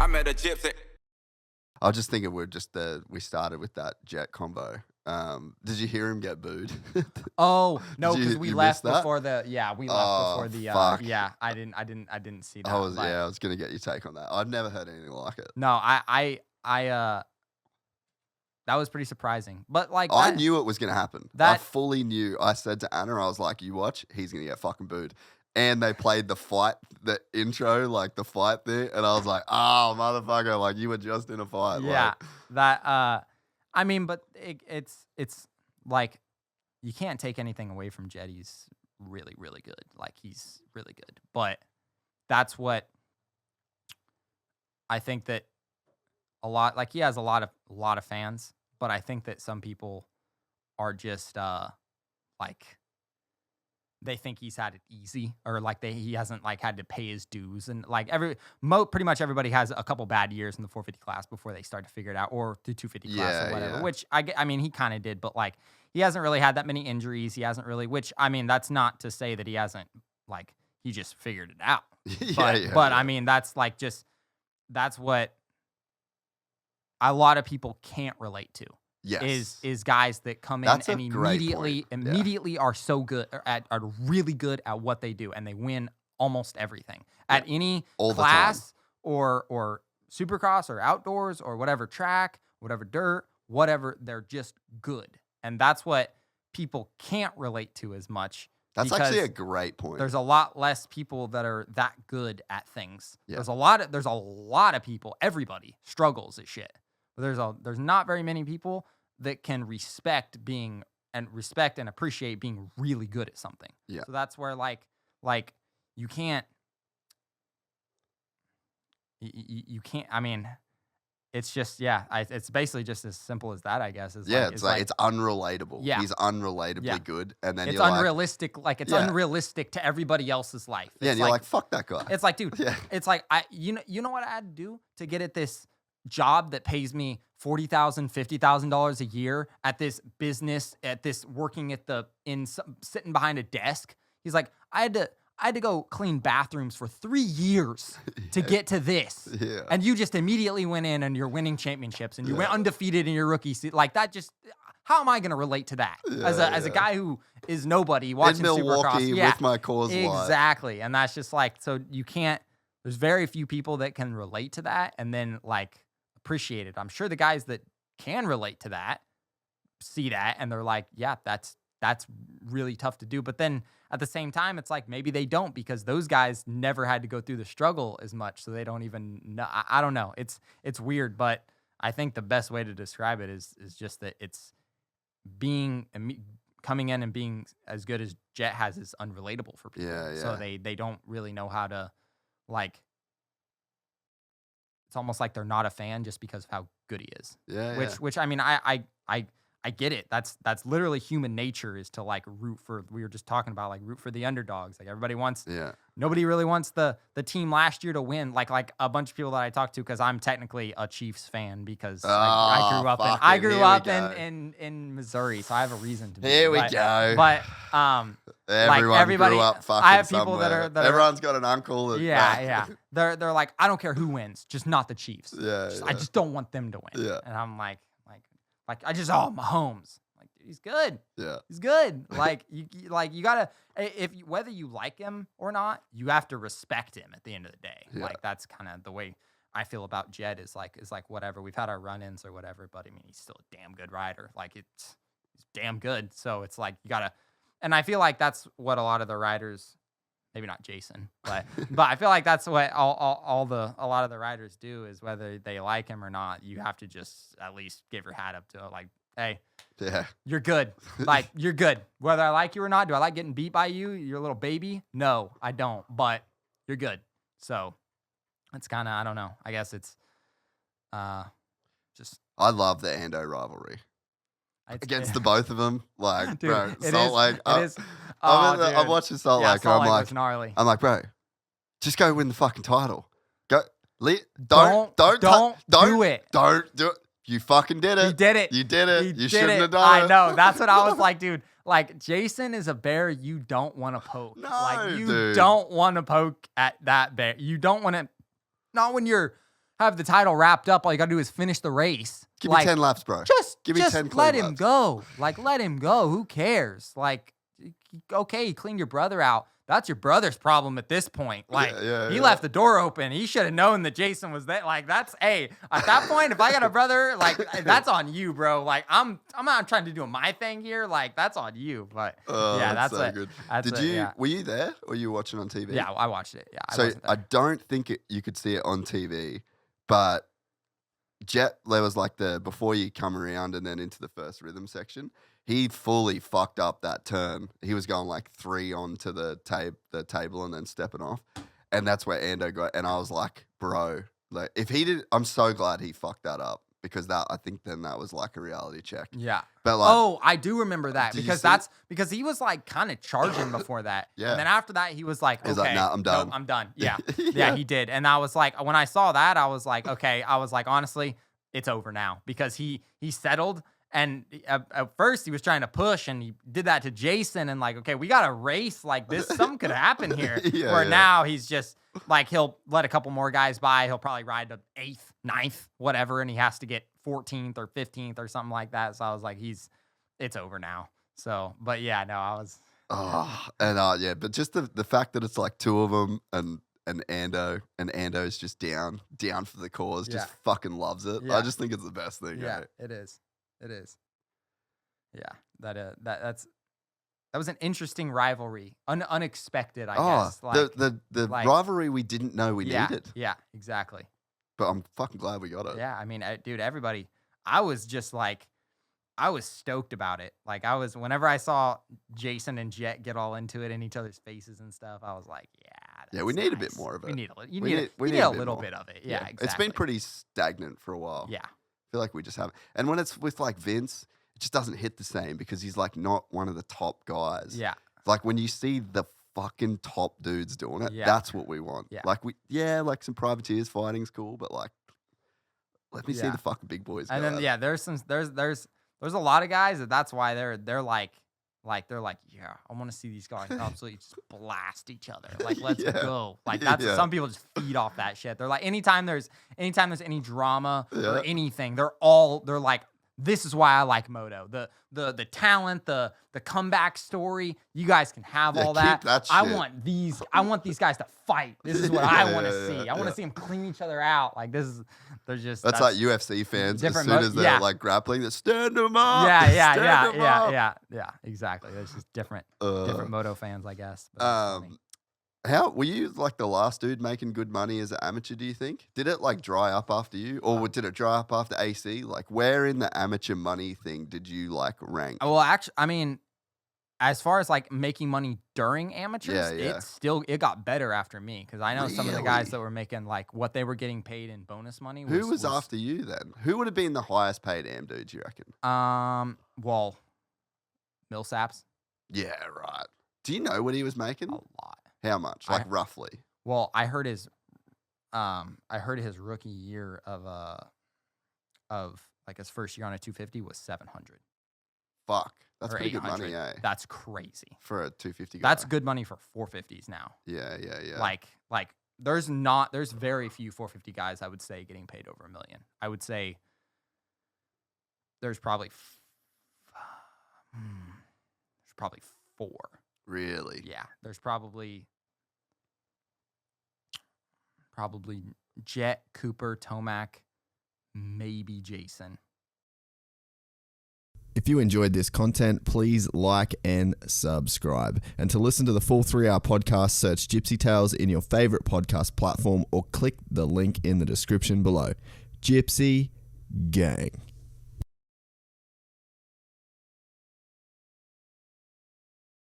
I met a gypsy. I was just thinking we started with that Jet combo. Did you hear him get booed? Oh no, Did because you we miss left that? before the we left before the fuck. I didn't see that. I was but gonna get your take on that. I'd never heard anything like it. No, I that was pretty surprising. But like I that, knew it was gonna happen. I fully knew. I said to Anna, I was like, "You watch, he's gonna get fucking booed." And they played the intro, like the fight thing, and I was like, "Oh, motherfucker! Like you were just in a fight." yeah, Like, that I mean, but it's like you can't take anything away from Jet. He's really, really good. Like he's really good. But that's what I think that a lot, like he has a lot of fans, but I think that some people are just like they think he's had it easy, or like he hasn't like had to pay his dues, and like pretty much everybody has a couple bad years in the 450 class before they start to figure it out, or the 250 class or whatever. Yeah. Which I mean he kind of did, but like he hasn't really had that many injuries. He hasn't really, which I mean that's not to say that he hasn't, like he just figured it out. But I mean that's like that's what a lot of people can't relate to. yes, Is guys that come in That's a and great immediately are so good, are really good at what they do, and they win almost everything at any All the class or supercross or outdoors or whatever track, whatever dirt, whatever. They're just good, and that's what people can't relate to as much. That's because actually a great point. there's a lot less people that are that good at things. Yeah. There's a lot of people. Everybody struggles at shit. But there's not very many people that can respect and appreciate being really good at something. Yeah. So that's where like you can't. You can't. I mean, it's just it's basically just as simple as that, I guess. It's unrelatable. Yeah. He's unrelatably good, and then it's you're unrealistic. Like it's unrealistic to everybody else's life. Yeah, and you're like, fuck that guy. It's like, dude, Yeah. it's like you know what I had to do to get at this job that pays me $40,000, $50,000 a year at this business, at this working sitting behind a desk. He's like, I had to go clean bathrooms for 3 years to get to this. Yeah. And you just immediately went in and you're winning championships and you went undefeated in your rookie season. Like that just, how am I going to relate to that as a guy who is nobody watching in Milwaukee Supercross? with my Coors Light. Exactly. And that's just like, so you can't, there's very few people that can relate to that and then like appreciate it. I'm sure the guys that can relate to that see that and they're like, yeah, that's really tough to do. But then at the same time, it's like maybe they don't, because those guys never had to go through the struggle as much, so they don't even know. I don't know. It's weird, but I think the best way to describe it is just that it's coming in and being as good as Jet has is unrelatable for people. Yeah. So they don't really know how to, like, it's almost like they're not a fan just because of how good he is. Yeah. Which I mean, I get it. That's literally human nature, is to like root for. We were just talking about like root for the underdogs. Like everybody wants. Yeah. Nobody really wants the team last year to win. Like a bunch of people that I talked to, because I'm technically a Chiefs fan because I grew up in Missouri, so I have a reason to be. Here we go. But Everyone everybody, grew up fucking I have people somewhere. that are Everyone's got an uncle. That, yeah. They're like, I don't care who wins, just not the Chiefs. Yeah. I just don't want them to win. Yeah. And I'm like Mahomes. Like, dude, he's good. Yeah. He's good. Like you gotta, whether you like him or not, you have to respect him at the end of the day. Yeah. Like that's kind of the way I feel about Jet. Is like whatever, we've had our run-ins or whatever, but I mean he's still a damn good rider. Like he's damn good. So it's like you gotta, and I feel like that's what a lot of the riders, maybe not Jason, but I feel like that's what a lot of the riders do, is whether they like him or not, you have to just at least give your hat up to like, hey, you're good. Like you're good. Whether I like you or not, do I like getting beat by you? You're a little baby. No, I don't, but you're good. So it's kind of, I don't know. I guess it's just. I love the Ando rivalry. Against the both of them, like, dude, bro, it Salt Lake. is. I'm watching Salt Lake, and Salt Lake was gnarly. I'm like, bro, just go win the fucking title. Go, don't do it. Don't do it. You fucking did it. You did it. You did it. You shouldn't have done I it. know. That's what I was like, dude. Like, Jason is a bear you don't want to poke. No, like, you dude. don't want to poke at that bear. You don't want to. Not when you're have the title wrapped up. All you got to do is finish the race. Give me 10 laps, bro. Give me 10 clean let him laps. go. Like, let him go. Who cares? Like, okay, you cleaned your brother out. That's your brother's problem at this point. Like, he left the door open. He should have known that Jettson was there. Like, that's, hey, at that point, if I got a brother, like, that's on you, bro. Like, I'm not trying to do my thing here. Like, that's on you. But yeah, that's so good. Were you there or you watching on TV? Yeah, I watched it. Yeah, so I don't think you could see it on TV, but there was like before you come around and then into the first rhythm section, he fully fucked up that turn. He was going like 3 onto the table and then stepping off. And that's where Ando got, and I was like, bro, like if he did, I'm so glad he fucked that up because I think then that was like a reality check. Yeah. But like, I do remember that because he was like kind of charging before that. Yeah. And then after that, he was like, okay, he's like, nah, I'm done. No, I'm done. Yeah. Yeah, he did. And I was like, when I saw that, I was like, okay, honestly, it's over now because he settled. And at first he was trying to push and he did that to Jettson and like, okay, we got to race like this. Something could happen here. Now he's just like, he'll let a couple more guys by. He'll probably ride to 8th, 9th, whatever. And he has to get 14th or 15th or something like that. So I was like, it's over now. So, but yeah, no, I was. But just the fact that it's like 2 of them and Ando's just down for the cause, just fucking loves it. Yeah. I just think it's the best thing. Yeah, right? it is. It is. Yeah, that was an interesting rivalry, unexpected, I guess. Like the rivalry we didn't know we needed. Yeah, exactly. But I'm fucking glad we got it. Yeah, I mean, dude, everybody, I was just like, I was stoked about it. Like whenever I saw Jettson and Jett get all into it in each other's faces and stuff, I was like, we need a bit more of it. We need a little bit of it. Yeah, exactly. It's been pretty stagnant for a while. Yeah. I feel like we just haven't. And when it's with like Vince, it just doesn't hit the same because he's like not one of the top guys. Yeah. Like when you see the fucking top dudes doing it, that's what we want. Yeah. Like like some privateers fighting's cool, but like let me see the fucking big boys. And then there's a lot of guys that's why they're like, yeah, I want to see these guys absolutely just blast each other. Like, let's go. Like some people just feed off that shit. They're like, anytime there's any drama or anything, they're like, this is why I like Moto. The talent, the comeback story. You guys can have all that. I want these guys to fight. This is what I want to see. I want to see them clean each other out. Like this is. That's like UFC fans. As soon as they're like grappling, they stand them up. Yeah. Exactly. It's just different Moto fans, I guess. How were you like the last dude making good money as an amateur? Do you think did it like dry up after you, or did it dry up after AC? Like, where in the amateur money thing did you like rank? Well, actually, I mean, as far as like making money during amateurs, it got better after me because I know some of the guys that were making like what they were getting paid in bonus money. Who was after you then? Who would have been the highest paid am dude, you reckon? Well, Millsaps. Yeah, right. Do you know what he was making? A lot. How much? Like roughly? Well, I heard his rookie year of like his first year on a 250 was 700. Fuck. That's pretty good money, eh? That's crazy. For a 250 guy. That's good money for 450s now. Yeah. Like there's very few 450 guys I would say getting paid over $1 million. I would say there's probably 4. Really? Yeah. There's probably Jett, Cooper, Tomac, maybe Jettson. If you enjoyed this content, please like and subscribe. And to listen to the full 3-hour podcast, search Gypsy Tales in your favorite podcast platform or click the link in the description below. Gypsy Gang.